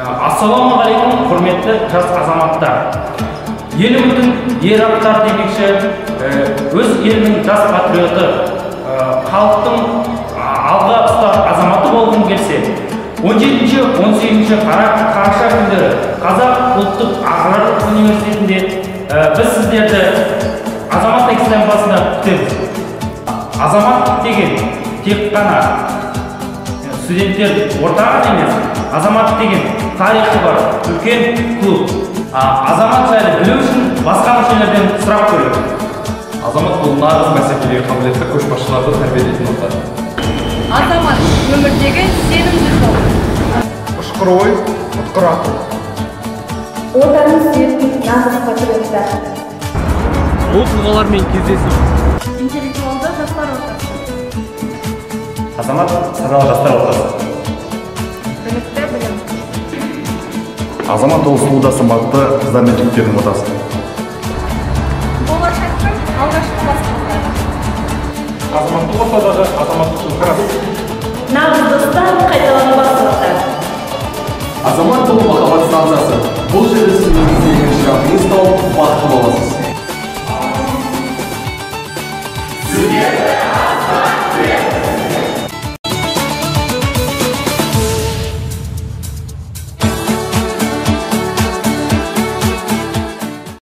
Ассалаумағалейкум, құрметті жас азаматтар. Ел үмітін ер аттар демекші, өз елінің жас патриоты, халықтың алға ұстар азаматы болғым келсе, 17-18 қараша күндері Қазақ ұлттық аграрлық университетінде біз сіздерді азамат экзаменасына күтеміз. Азамат деген тек қана студенттер ортаға емес, азамат деген тарихы бар үлкен клуб. Азамат жайлы білу үшін басқа мүшелерден сұрақ көрейік. Азамат бұл нағыз бәсекеге қабілетті көшбасшыларды тәрбиелейтін орта. Азамат өмірдегі сенімді жол. Ұшқыр ой, ұтқыр ақыл. Отанын сүйетін нағыз патриоттар. Ол тұлғалармен кездесу. Интеллектуалды жастар ортасы. Азамат саналы жастар ортасы. Білікті білім. Азамат ол сұлуда сымбатты қыздар мен жігіттердің отасы. Болашақтың алғашқы басқалары. Азаматтық ортадағы азаматтық шынқырас. Нағыз достар қайталанбас достар. Азамат бұл махаббат станциясы. Бұл жерде сіз өзіңіздің шырағыңыз тауып бақытты боласыз. Сіздерді азамат